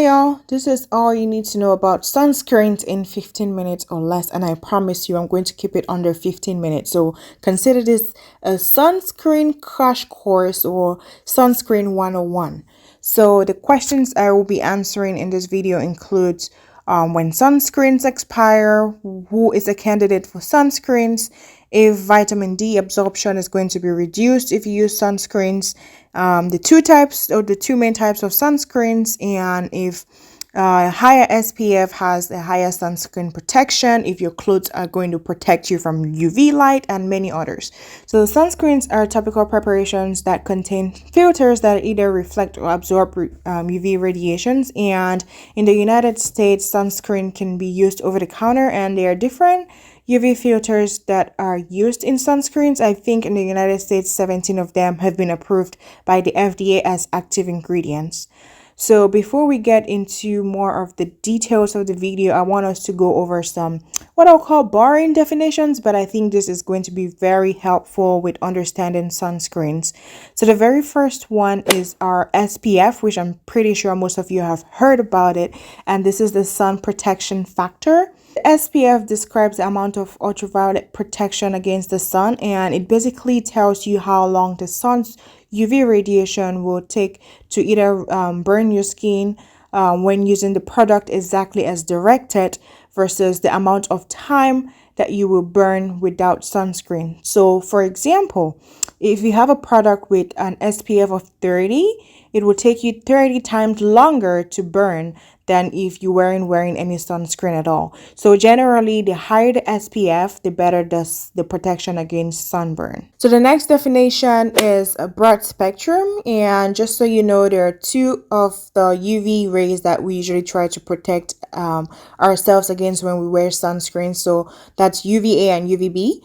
Hey y'all, this is all you need to know about sunscreens in 15 minutes or less, and I promise you I'm going to keep it under 15 minutes. So consider this a sunscreen crash course or sunscreen 101. So the questions I will be answering in this video includes when sunscreens expire, who is a candidate for sunscreens, if vitamin D absorption is going to be reduced if you use sunscreens, the two main types of sunscreens, and if higher SPF has a higher sunscreen protection, if your clothes are going to protect you from UV light, and many others. So sunscreens are topical preparations that contain filters that either reflect or absorb UV radiations, and in the United States sunscreen can be used over the counter, and they are different UV filters that are used in sunscreens. I think in the United States 17 of them have been approved by the FDA as active ingredients. So before we get into more of the details of the video, I want us to go over some what I'll call boring definitions, but I think this is going to be very helpful with understanding sunscreens. So the very first one is our SPF, which I'm pretty sure most of you have heard about it, and this is the sun protection factor. The SPF describes the amount of ultraviolet protection against the sun, and it basically tells you how long the sun's UV radiation will take to either burn your skin when using the product exactly as directed versus the amount of time that you will burn without sunscreen. So for example, if you have a product with an SPF of 30, it will take you 30 times longer to burn than if you weren't wearing any sunscreen at all. So generally, the higher the SPF, the better the protection against sunburn. So the next definition is a broad spectrum, and just so you know, there are two of the UV rays that we usually try to protect ourselves against when we wear sunscreen. So that's UVA and UVB.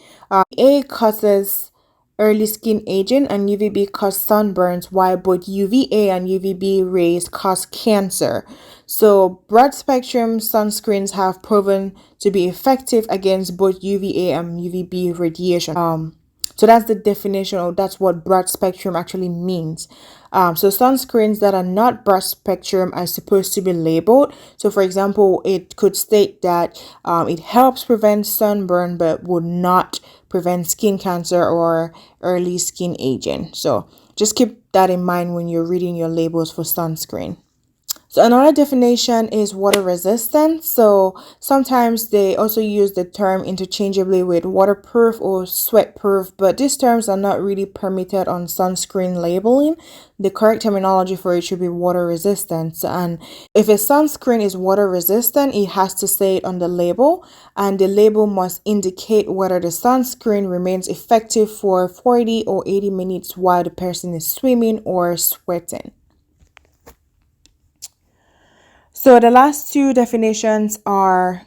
A causes early skin aging and UVB cause sunburns, while both UVA and UVB rays cause cancer. So broad spectrum sunscreens have proven to be effective against both UVA and UVB radiation. So that's the definition, or that's what broad spectrum actually means. So sunscreens that are not broad spectrum are supposed to be labeled. So for example, it could state that it helps prevent sunburn but would not prevent skin cancer or early skin aging. So just keep that in mind when you're reading your labels for sunscreen. So another definition is water resistant. So sometimes they also use the term interchangeably with waterproof or sweat proof, but these terms are not really permitted on sunscreen labeling. The correct terminology for it should be water resistant. And if a sunscreen is water resistant, it has to say it on the label, and the label must indicate whether the sunscreen remains effective for 40 or 80 minutes while the person is swimming or sweating. So the last two definitions are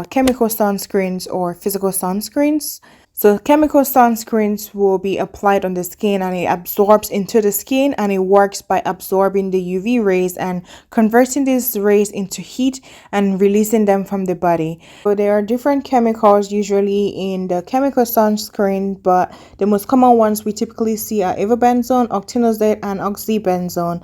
chemical sunscreens or physical sunscreens. So chemical sunscreens will be applied on the skin, and it absorbs into the skin, and it works by absorbing the UV rays and converting these rays into heat and releasing them from the body. So there are different chemicals usually in the chemical sunscreen, but the most common ones we typically see are avobenzone, octinoxate, and oxybenzone.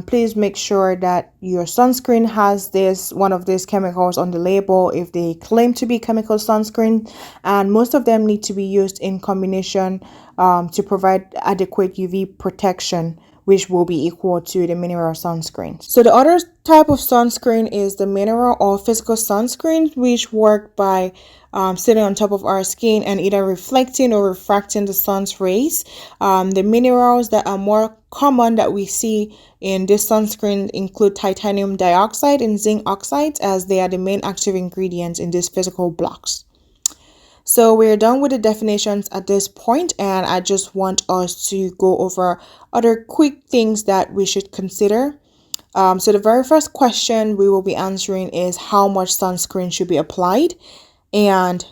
Please make sure that your sunscreen has one of these chemicals on the label if they claim to be chemical sunscreen, and most of them need to be used in combination to provide adequate UV protection, which will be equal to the mineral sunscreen. So the other type of sunscreen is the mineral or physical sunscreen, which work by sitting on top of our skin and either reflecting or refracting the sun's rays. The minerals that are more common that we see in this sunscreen include titanium dioxide and zinc oxides, as they are the main active ingredients in these physical blocks. So we're done with the definitions at this point, and I just want us to go over other quick things that we should consider. So the very first question we will be answering is how much sunscreen should be applied. And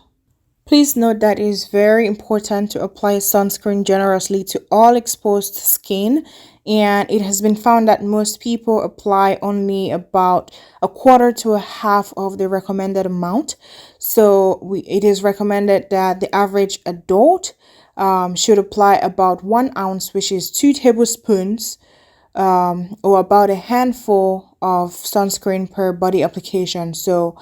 please note that it is very important to apply sunscreen generously to all exposed skin, and it has been found that most people apply only about a quarter to a half of the recommended amount. So it is recommended that the average adult should apply about 1 ounce, which is 2 tablespoons or about a handful of sunscreen per body application. So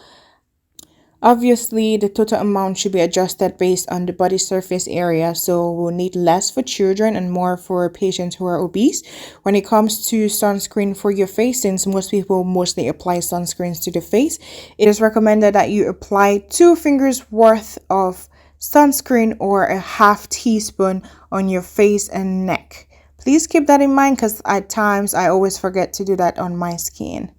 obviously, the total amount should be adjusted based on the body surface area, so we'll need less for children and more for patients who are obese. When it comes to sunscreen for your face, since most people mostly apply sunscreens to the face, it is recommended that you apply 2 fingers worth of sunscreen or a half teaspoon on your face and neck. Please keep that in mind because at times I always forget to do that on my skin.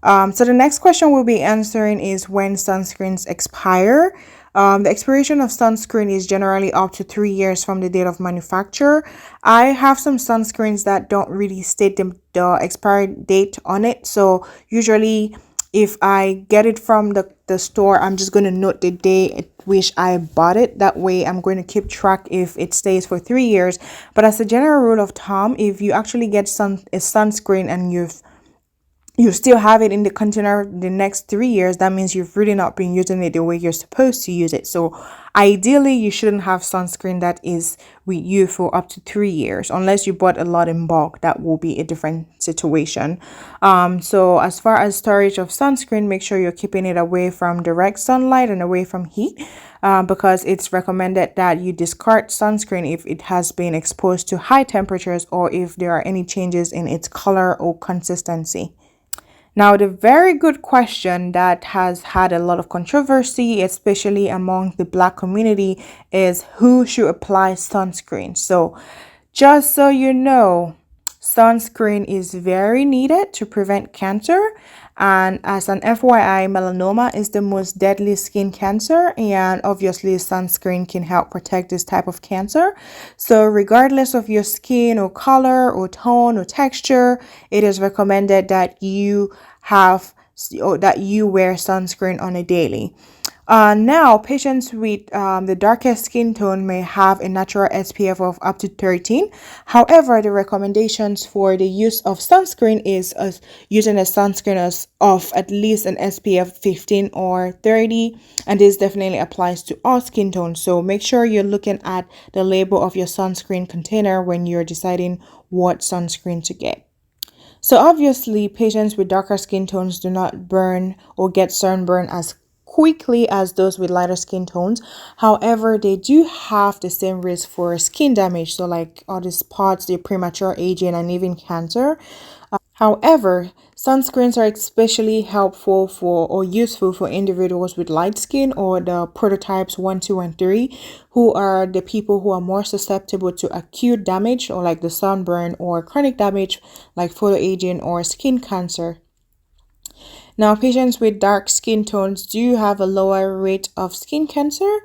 So the next question we'll be answering is when sunscreens expire. The expiration of sunscreen is generally up to 3 years from the date of manufacture. I have some sunscreens that don't really state the expiry date on it. So usually if I get it from the store, I'm just going to note the day at which I bought it. That way I'm going to keep track if it stays for 3 years. But as a general rule of thumb, if you actually get a sunscreen and you still have it in the container the next 3 years, that means you've really not been using it the way you're supposed to use it. So ideally, you shouldn't have sunscreen that is with you for up to 3 years, unless you bought a lot in bulk. That will be a different situation. So as far as storage of sunscreen, make sure you're keeping it away from direct sunlight and away from heat, because it's recommended that you discard sunscreen if it has been exposed to high temperatures or if there are any changes in its color or consistency. Now, the very good question that has had a lot of controversy, especially among the Black community, is who should apply sunscreen. So, just so you know, sunscreen is very needed to prevent cancer. And as an FYI, melanoma is the most deadly skin cancer, and obviously sunscreen can help protect this type of cancer. So regardless of your skin or color or tone or texture, it is recommended that you wear sunscreen on a daily. Now, patients with the darkest skin tone may have a natural SPF of up to 13. However, the recommendations for the use of sunscreen is using a sunscreen of at least an SPF 15 or 30, and this definitely applies to all skin tones. So make sure you're looking at the label of your sunscreen container when you're deciding what sunscreen to get. So obviously, patients with darker skin tones do not burn or get sunburn as quickly as those with lighter skin tones. However, they do have the same risk for skin damage, so like all the spots, the premature aging, and even cancer. However, sunscreens are especially helpful for or useful for individuals with light skin or the prototypes 1, 2, and 3, who are the people who are more susceptible to acute damage or like the sunburn, or chronic damage like photoaging or skin cancer. Now, patients with dark skin tones do have a lower rate of skin cancer.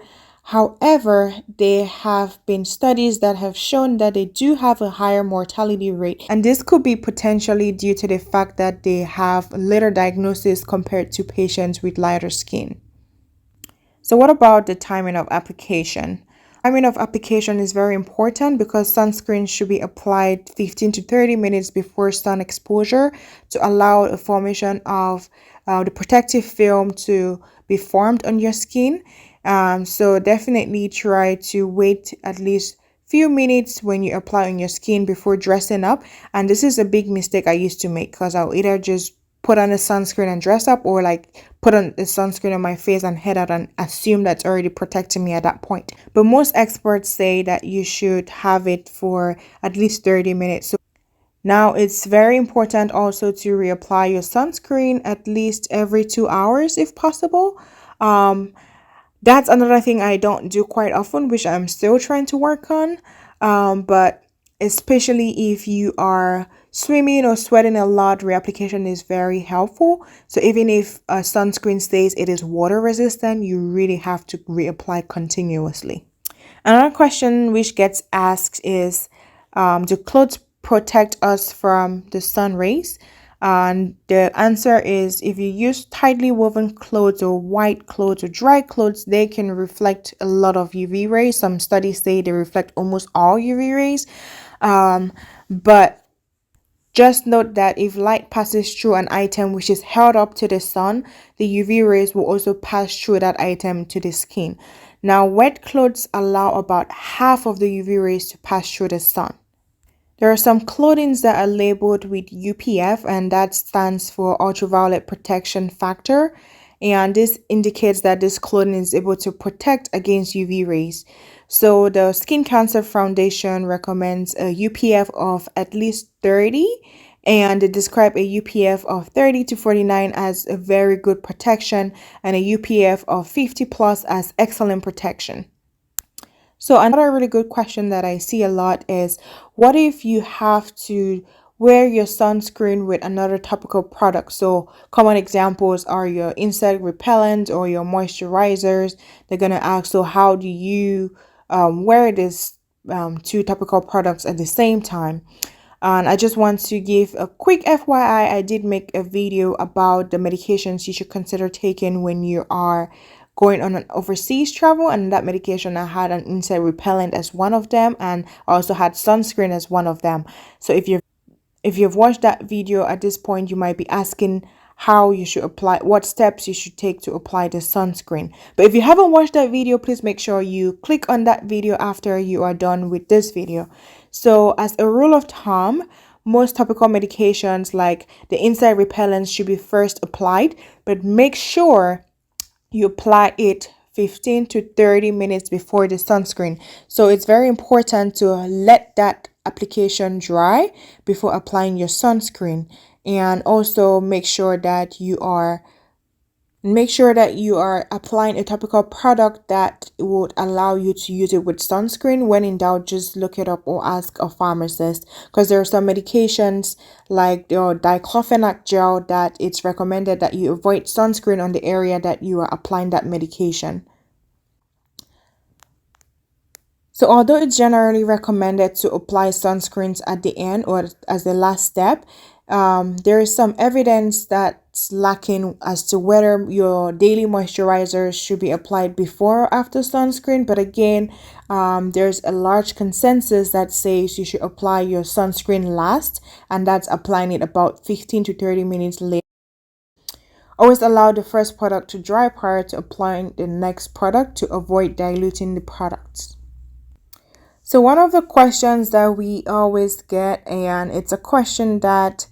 However, there have been studies that have shown that they do have a higher mortality rate, and this could be potentially due to the fact that they have a later diagnosis compared to patients with lighter skin. So what about the timing of application? Timing of application is very important because sunscreen should be applied 15 to 30 minutes before sun exposure to allow the formation of the protective film to be formed on your skin. So definitely try to wait at least few minutes when you apply on your skin before dressing up. And this is a big mistake I used to make, because I'll either just put on a sunscreen and dress up, or like put on a sunscreen on my face and head out and assume that's already protecting me at that point. But most experts say that you should have it for at least 30 minutes. So now, it's very important also to reapply your sunscreen at least every 2 hours if possible. That's another thing I don't do quite often, which I'm still trying to work on. But especially if you are swimming or sweating a lot, reapplication is very helpful. So even if a sunscreen says it is water resistant, you really have to reapply continuously. Another question which gets asked is, do clothes protect us from the sun rays? And the answer is, if you use tightly woven clothes or white clothes or dry clothes, they can reflect a lot of UV rays. Some studies say they reflect almost all UV rays. But just note that if light passes through an item which is held up to the sun, the UV rays will also pass through that item to the skin. Now, wet clothes allow about half of the UV rays to pass through the sun. There are some clothings that are labeled with UPF, and that stands for ultraviolet protection factor. And this indicates that this clothing is able to protect against UV rays. So the Skin Cancer Foundation recommends a UPF of at least 30, and they describe a UPF of 30 to 49 as a very good protection and a UPF of 50 plus as excellent protection. So another really good question that I see a lot is, what if you have to wear your sunscreen with another topical product? So common examples are your insect repellent or your moisturizers. They're going to ask, so how do you wear this two topical products at the same time? And I just want to give a quick FYI, I did make a video about the medications you should consider taking when you are going on an overseas travel, and that medication I had an insect repellent as one of them, and I also had sunscreen as one of them. So if you've watched that video at this point, you might be asking how you should apply, what steps you should take to apply the sunscreen. But if you haven't watched that video, please make sure you click on that video after you are done with this video. So as a rule of thumb, most topical medications like the insect repellents should be first applied, but make sure you apply it 15 to 30 minutes before the sunscreen. So it's very important to let that application dry before applying your sunscreen, and also make sure that you are applying a topical product that would allow you to use it with sunscreen. When in doubt, just look it up or ask a pharmacist, because there are some medications like the diclofenac gel that it's recommended that you avoid sunscreen on the area that you are applying that medication. So although it's generally recommended to apply sunscreens at the end or as the last step, there is some evidence that's lacking as to whether your daily moisturizers should be applied before or after sunscreen. But again, there's a large consensus that says you should apply your sunscreen last, and that's applying it about 15 to 30 minutes later. Always allow the first product to dry prior to applying the next product to avoid diluting the products. So one of the questions that we always get, and it's a question that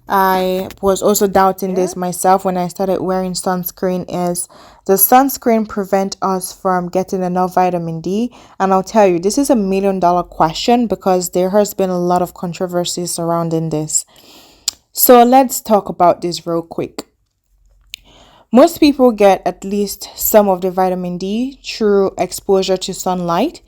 I was also doubting this myself when I started wearing sunscreen, is, does sunscreen prevent us from getting enough vitamin D? And I'll tell you, this is $1 million question because there has been a lot of controversy surrounding this. So let's talk about this real quick. Most people get at least some of the vitamin D through exposure to sunlight.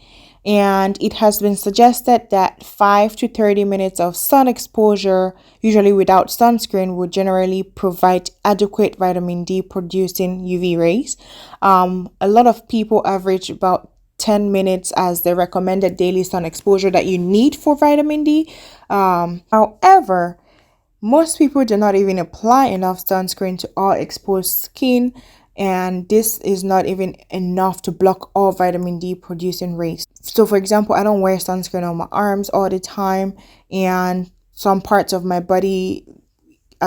And it has been suggested that 5 to 30 minutes of sun exposure, usually without sunscreen, would generally provide adequate vitamin D producing UV rays. A lot of people average about 10 minutes as the recommended daily sun exposure that you need for vitamin D. However, most people do not even apply enough sunscreen to all exposed skin, and this is not even enough to block all vitamin D producing rays. So for example, I don't wear sunscreen on my arms all the time, and some parts of my body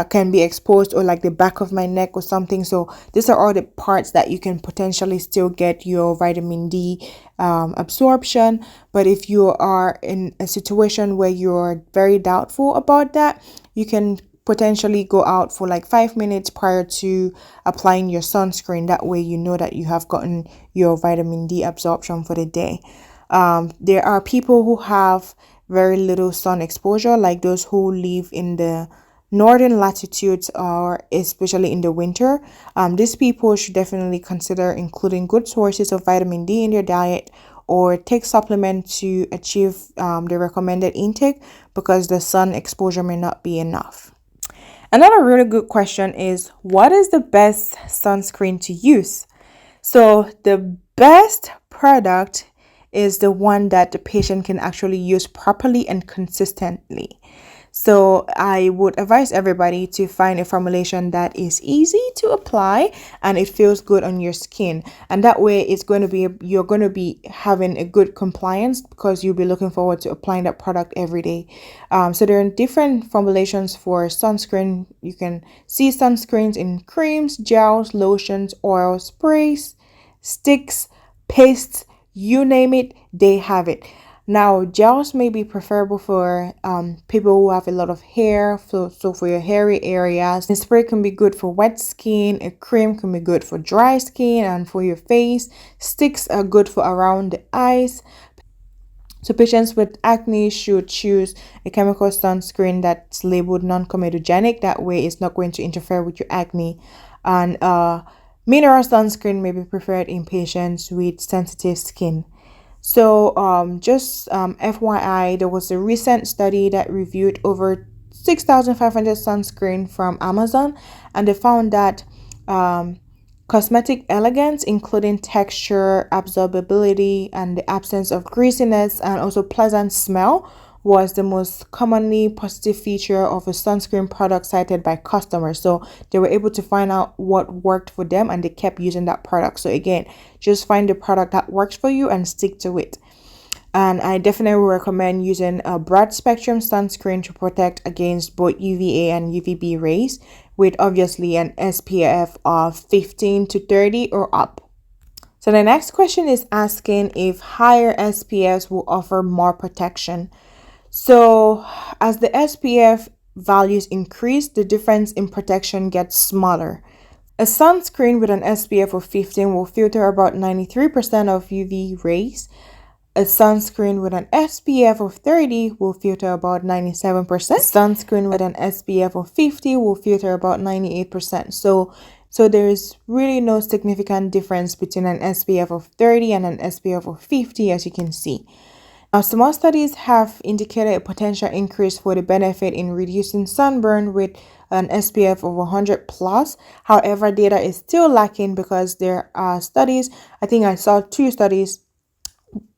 can be exposed, or like the back of my neck or something. So these are all the parts that you can potentially still get your vitamin D absorption. But if you are in a situation where you're very doubtful about that, you can potentially go out for like 5 minutes prior to applying your sunscreen. That way you know that you have gotten your vitamin D absorption for the day. There are people who have very little sun exposure, like those who live in the northern latitudes or especially in the winter. These people should definitely consider including good sources of vitamin D in their diet, or take supplements to achieve the recommended intake, because the sun exposure may not be enough. Another really good question is, what is the best sunscreen to use? So the best product is the one that the patient can actually use properly and consistently. So I would advise everybody to find a formulation that is easy to apply and it feels good on your skin. And that way you're going to be having a good compliance, because you'll be looking forward to applying that product every day. So there are different formulations for sunscreen. You can see sunscreens in creams, gels, lotions, oils, sprays, sticks, pastes, you name it, they have it. Now, gels may be preferable for people who have a lot of hair, so for your hairy areas. A spray can be good for wet skin, a cream can be good for dry skin and for your face. Sticks are good for around the eyes. So patients with acne should choose a chemical sunscreen that's labeled non-comedogenic. That way it's not going to interfere with your acne. And mineral sunscreen may be preferred in patients with sensitive skin. So just FYI, there was a recent study that reviewed over 6,500 sunscreen from Amazon, and they found that cosmetic elegance, including texture, absorbability, and the absence of greasiness, and also pleasant smell, was the most commonly positive feature of a sunscreen product cited by customers. So they were able to find out what worked for them and they kept using that product. So again, just find the product that works for you and stick to it. And I definitely recommend using a broad spectrum sunscreen to protect against both UVA and UVB rays, with obviously an SPF of 15 to 30 or up. So the next question is asking if higher SPFs will offer more protection. So as the SPF values increase, the difference in protection gets smaller. A sunscreen with an SPF of 15 will filter about 93% of UV rays. A sunscreen with an SPF of 30 will filter about 97%. Sunscreen with an SPF of 50 will filter about 98%. So there is really no significant difference between an SPF of 30 and an SPF of 50, as you can see. Now, some studies have indicated a potential increase for the benefit in reducing sunburn with an SPF of 100 plus. However, data is still lacking because there are studies, I think I saw 2 studies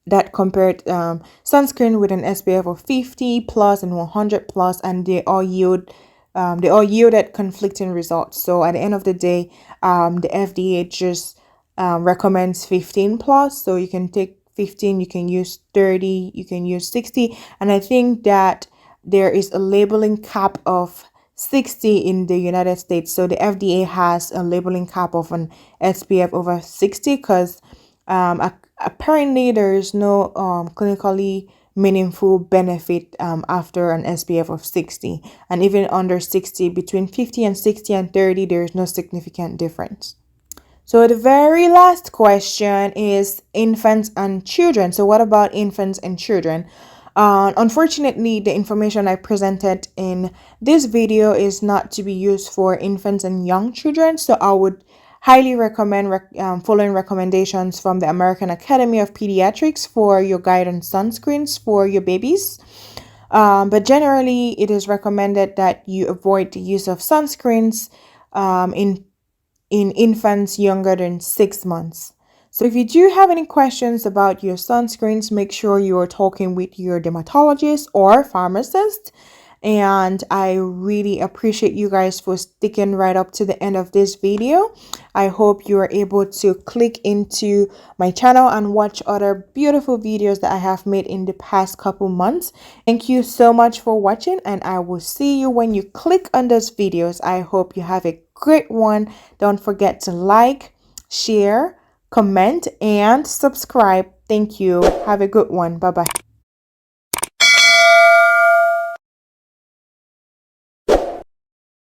that compared sunscreen with an SPF of 50 plus and 100 plus, and they all yielded conflicting results. So at the end of the day, the FDA just recommends 15 plus. So you can take 15, you can use 30, you can use 60, and I think that there is a labeling cap of 60 in the United States. So the FDA has a labeling cap of an SPF over 60 because apparently there is no clinically meaningful benefit after an SPF of 60, and even under 60, between 50 and 60 and 30, there is no significant difference. So the very last question is infants and children. So what about infants and children? Unfortunately, the information I presented in this video is not to be used for infants and young children. So I would highly recommend following recommendations from the American Academy of Pediatrics for your guidance sunscreens for your babies. But generally, it is recommended that you avoid the use of sunscreens in infants younger than 6 months. So if you do have any questions about your sunscreens, make sure you are talking with your dermatologist or pharmacist. And I really appreciate you guys for sticking right up to the end of this video. I hope you are able to click into my channel and watch other beautiful videos that I have made in the past couple months. Thank you so much for watching, and I will see you when you click on those videos. I hope you have a great one. Don't forget to like, share, comment, and subscribe. Thank you. Have a good one. Bye-bye.